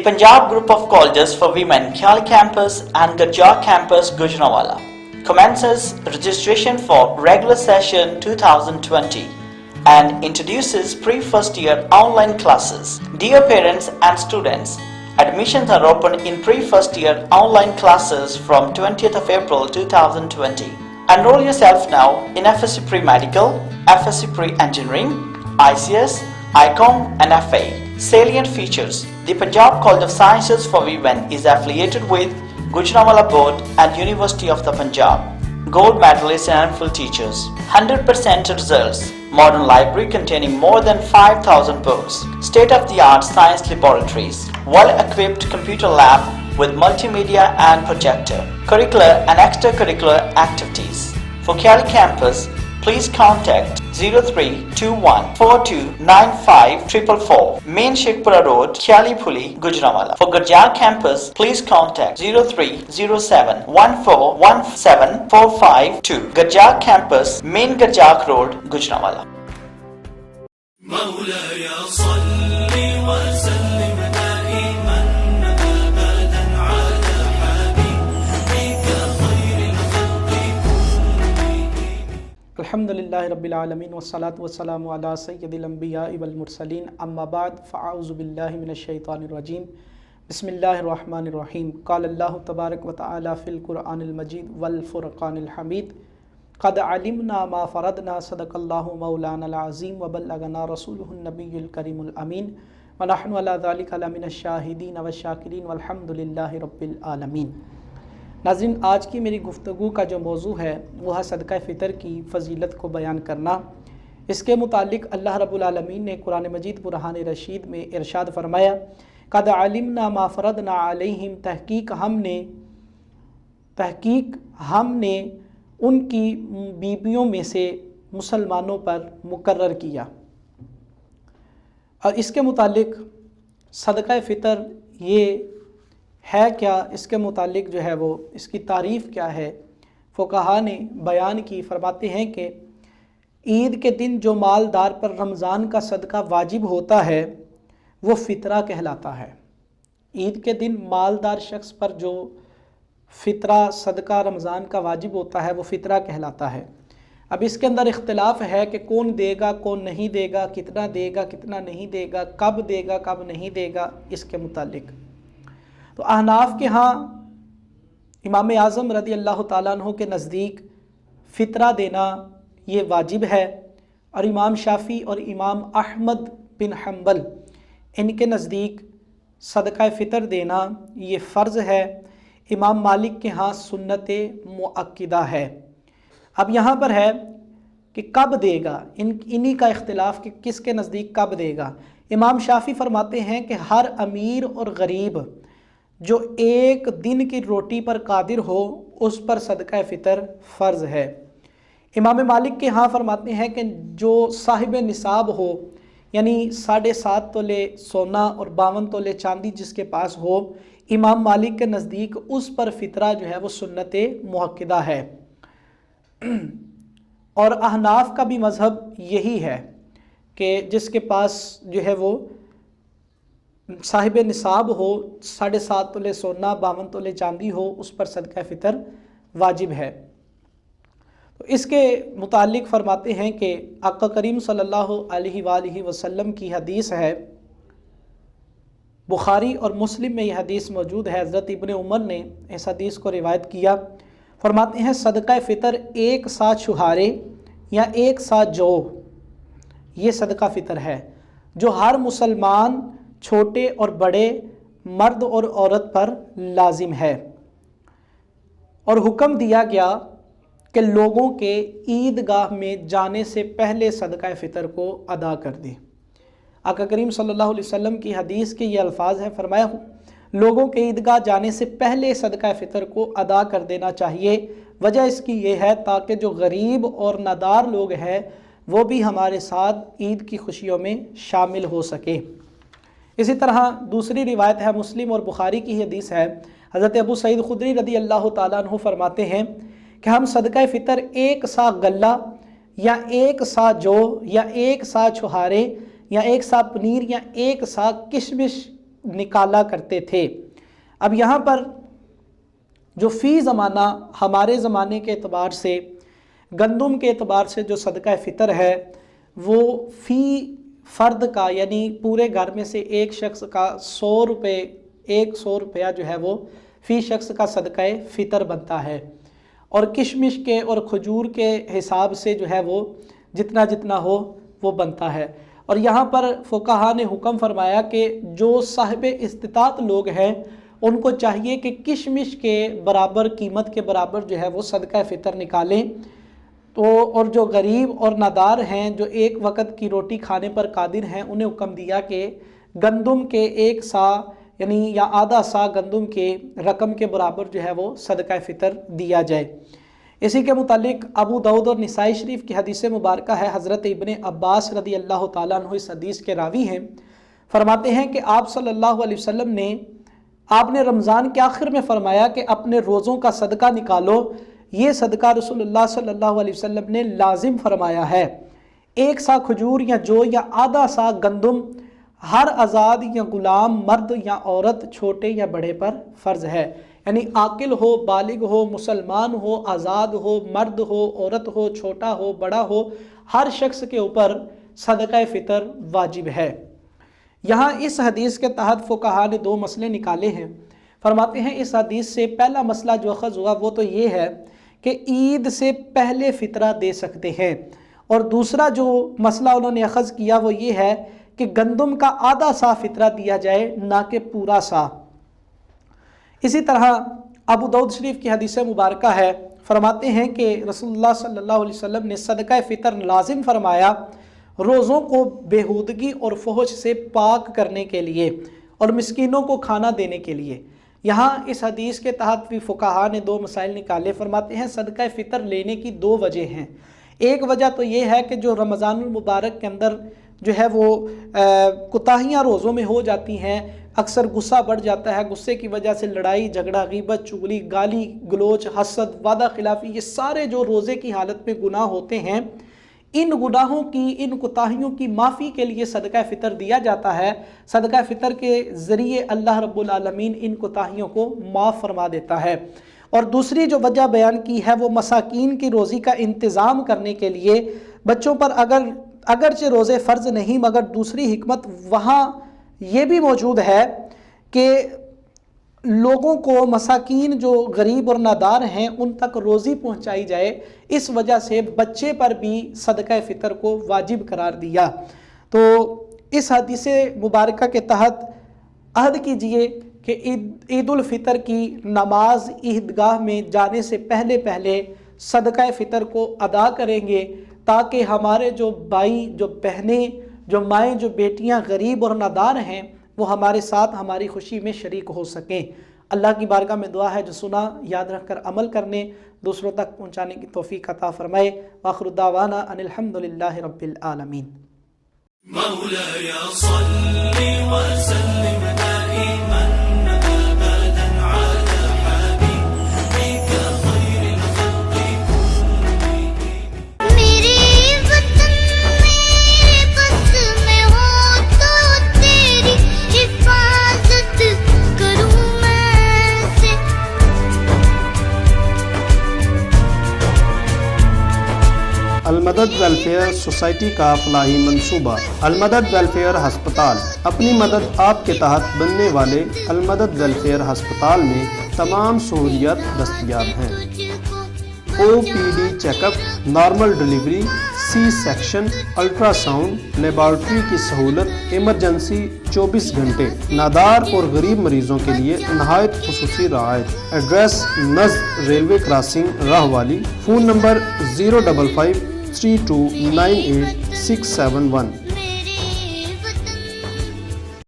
Punjab Group of Colleges for Women, Kyali Campus and Gajjar Campus, Gujranwala, commences registration for regular session 2020 and introduces pre-first year online classes. Dear parents and students, admissions are open in pre-first year online classes from 20th of April 2020. Enroll yourself now in FSC Pre-Medical, FSC Pre-Engineering, ICS, ICOM and FA. Salient features: the Punjab College of Sciences for Women is affiliated with Gujranwala Board and University of the Punjab. Gold medalists and full teachers. 100% results. Modern library containing more than 5,000 books. State-of-the-art science laboratories. Well-equipped computer lab with multimedia and projector. Curricular and extracurricular activities. For Kyali Campus, please contact 0321 4295 444, Main Sheikhpura Road, Kyali Phuli, Gujranwala. For Gajjar Campus, please contact 0307 1417 452, Gajjar Campus, Main Gajjar Road, Gujranwala. مولاي صل وسلم دائما أبدا على حبيبك خير الخلق كلهم. الحمد لله رب العالمين والصلاة والسلام على سيد الأنبياء والمرسلين أما بعد فأعوذ بالله من الشيطان الرجيم بسم الله الرحمن الرحيم. قال الله تبارك وتعالى في القرآن المجيد والفرقان الحميد قد علمنا ما فرضنا صدق الله مولانا العظيم وبلغنا رسوله النبي الكريم الأمين ونحن على ذلك لمن الشاهدين والشاكرين والحمد لله رب العالمین. ناظرین، آج کی میری گفتگو کا جو موضوع ہے وہ ہے صدقہ فطر کی فضیلت کو بیان کرنا. اس کے متعلق اللہ رب العالمین نے قرآن مجید برہان رشید میں ارشاد فرمایا قد علمنا ما فرضنا علیہم، تحقیق ہم نے ان کی بیویوں میں سے مسلمانوں پر مقرر کیا. اور اس کے متعلق صدقہ فطر یہ ہے کیا، اس کے متعلق جو ہے وہ اس کی تعریف کیا ہے، فقہا نے بیان کی. فرماتے ہیں کہ عید کے دن جو مالدار پر رمضان کا صدقہ واجب ہوتا ہے وہ فطرہ کہلاتا ہے. عید کے دن مالدار شخص پر جو فطرہ صدقہ رمضان کا واجب ہوتا ہے وہ فطرہ کہلاتا ہے. اب اس کے اندر اختلاف ہے کہ کون دے گا کون نہیں دے گا، کتنا دے گا کتنا نہیں دے گا، کب دے گا کب نہیں دے گا. اس کے متعلق تو احناف کے ہاں امام اعظم رضی اللہ تعالیٰ عنہ کے نزدیک فطرہ دینا یہ واجب ہے، اور امام شافعی اور امام احمد بن حنبل ان کے نزدیک صدقہ فطر دینا یہ فرض ہے. امام مالک کے ہاں سنت مؤکدہ ہے. اب یہاں پر ہے کہ کب دے گا، انہی کا اختلاف کہ کس کے نزدیک کب دے گا. امام شافعی فرماتے ہیں کہ ہر امیر اور غریب جو ایک دن کی روٹی پر قادر ہو اس پر صدقہ فطر فرض ہے. امام مالک کے ہاں فرماتے ہیں کہ جو صاحب نصاب ہو، یعنی 7.5 تولے سونا اور 52 تولے چاندی جس کے پاس ہو، امام مالک کے نزدیک اس پر فطرہ جو ہے وہ سنت مؤکدہ ہے. اور احناف کا بھی مذہب یہی ہے کہ جس کے پاس جو ہے وہ صاحب نصاب ہو، 7.5 تولے سونا 52 تولے چاندی ہو، اس پر صدقہ فطر واجب ہے. تو اس کے متعلق فرماتے ہیں کہ آقا کریم صلی اللہ علیہ وآلہ وسلم کی حدیث ہے، بخاری اور مسلم میں یہ حدیث موجود ہے. حضرت ابن عمر نے اس حدیث کو روایت کیا. فرماتے ہیں صدقہ فطر 1 سا چھہارے یا 1 سا جو، یہ صدقہ فطر ہے جو ہر مسلمان چھوٹے اور بڑے، مرد اور عورت پر لازم ہے. اور حکم دیا گیا کہ لوگوں کے عیدگاہ میں جانے سے پہلے صدقہ فطر کو ادا کر دیں. آقا کریم صلی اللہ علیہ وسلم کی حدیث کے یہ الفاظ ہیں، فرمایا لوگوں کے عیدگاہ جانے سے پہلے صدقہ فطر کو ادا کر دینا چاہیے. وجہ اس کی یہ ہے تاکہ جو غریب اور نادار لوگ ہیں وہ بھی ہمارے ساتھ عید کی خوشیوں میں شامل ہو سکے. اسی طرح دوسری روایت ہے، مسلم اور بخاری کی حدیث ہے. حضرت ابو سعید خدری رضی اللہ تعالیٰ عنہ فرماتے ہیں کہ ہم صدقہ فطر 1 سا غلہ یا 1 سا جو یا 1 سا چھہارے یا 1 سا پنیر یا 1 سا کشمش نکالا کرتے تھے۔ اب یہاں پر جو فی زمانہ ہمارے زمانے کے اعتبار سے گندم کے اعتبار سے جو صدقہ فطر ہے وہ فی فرد کا یعنی پورے گھر میں سے ایک شخص کا 100 روپیہ جو ہے وہ فی شخص کا صدقہ فطر بنتا ہے، اور کشمش کے اور کھجور کے حساب سے جو ہے وہ جتنا ہو وہ بنتا ہے۔ اور یہاں پر فقہا نے حکم فرمایا کہ جو صاحب استطاعت لوگ ہیں ان کو چاہیے کہ کشمش کے برابر قیمت کے برابر جو ہے وہ صدقہ فطر نکالیں، اور جو غریب اور نادار ہیں جو ایک وقت کی روٹی کھانے پر قادر ہیں انہیں حکم دیا کہ گندم کے 1 سا یعنی یا آدھا سا گندم کے رقم کے برابر جو ہے وہ صدقہ فطر دیا جائے۔ اسی کے متعلق ابو داؤد اور نسائی شریف کی حدیث مبارکہ ہے، حضرت ابن عباس رضی اللہ تعالیٰ عنہ اس حدیث کے راوی ہیں، فرماتے ہیں کہ آپ صلی اللہ علیہ وسلم نے رمضان کے آخر میں فرمایا کہ اپنے روزوں کا صدقہ نکالو، یہ صدقہ رسول اللہ صلی اللہ علیہ وسلم نے لازم فرمایا ہے۔ 1 سا کھجور یا جو یا آدھا سا گندم ہر آزاد یا غلام، مرد یا عورت، چھوٹے یا بڑے پر فرض ہے، یعنی عاقل ہو، بالغ ہو، مسلمان ہو، آزاد ہو، مرد ہو، عورت ہو، چھوٹا ہو، بڑا ہو، ہر شخص کے اوپر صدقہ فطر واجب ہے۔ یہاں اس حدیث کے تحت فقہا نے 2 مسئلے نکالے ہیں۔ فرماتے ہیں اس حدیث سے پہلا مسئلہ جو اخذ ہوا وہ تو یہ ہے کہ عید سے پہلے فطرہ دے سکتے ہیں، اور دوسرا جو مسئلہ انہوں نے اخذ کیا وہ یہ ہے کہ گندم کا آدھا سا فطرہ دیا جائے نہ کہ پورا سا۔ اسی طرح ابو داؤد شریف کی حدیث مبارکہ ہے، فرماتے ہیں کہ رسول اللہ صلی اللہ علیہ وسلم نے صدقہ فطر لازم فرمایا روزوں کو بےہودگی اور فحش سے پاک کرنے کے لیے اور مسکینوں کو کھانا دینے کے لیے۔ یہاں اس حدیث کے تحت بھی فقہا نے 2 مسائل نکالے۔ فرماتے ہیں صدقہ فطر لینے کی 2 وجہ ہیں۔ ایک وجہ تو یہ ہے کہ جو رمضان المبارک کے اندر جو ہے وہ کوتاہیاں روزوں میں ہو جاتی ہیں، اکثر غصہ بڑھ جاتا ہے، غصے کی وجہ سے لڑائی جھگڑا، غیبت، چغلی، گالی گلوچ، حسد، وعدہ خلافی، یہ سارے جو روزے کی حالت میں گناہ ہوتے ہیں، ان گناہوں کی، ان کوتاہیوں کی معافی کے لیے صدقہ فطر دیا جاتا ہے۔ صدقہ فطر کے ذریعے اللہ رب العالمین ان کوتاہیوں کو معاف فرما دیتا ہے۔ اور دوسری جو وجہ بیان کی ہے وہ مساکین کی روزی کا انتظام کرنے کے لیے، بچوں پر اگرچہ روزے فرض نہیں مگر دوسری حکمت وہاں یہ بھی موجود ہے کہ لوگوں کو، مساکین جو غریب اور نادار ہیں ان تک روزی پہنچائی جائے، اس وجہ سے بچے پر بھی صدقہ فطر کو واجب قرار دیا۔ تو اس حدیث مبارکہ کے تحت عہد کیجئے کہ عید الفطر کی نماز عیدگاہ میں جانے سے پہلے صدقہ فطر کو ادا کریں گے، تاکہ ہمارے جو بھائی، جو بہنیں، جو مائیں، جو بیٹیاں غریب اور نادار ہیں وہ ہمارے ساتھ ہماری خوشی میں شریک ہو سکیں۔ اللہ کی بارگاہ میں دعا ہے جو سنا یاد رکھ کر عمل کرنے، دوسروں تک پہنچانے کی توفیق عطا فرمائے۔ وآخر دعوانا ان الحمدللہ رب العالمین۔ مولاي صل وسلم دائما أبدا على حبيبك خير الخلق كلهم۔ میرے وطن میرے بس میں ہو تو تیری حفاظت کروں میں سے۔ المدد ویلفیئر سوسائٹی کا فلاحی منصوبہ المدد ویلفیئر ہسپتال۔ اپنی مدد آپ کے تحت بننے والے المدد ویلفیئر ہسپتال میں تمام سہولیات دستیاب ہیں۔ O P D check up, normal delivery, C section, ultra sound, laboratory کی سہولت، ایمرجنسی 24 گھنٹے، نادار اور غریب مریضوں کے لیے نہایت خصوصی رعایت۔ ایڈریس نزد ریلوے کراسنگ راہ والی۔ Phone number 055 3298 671۔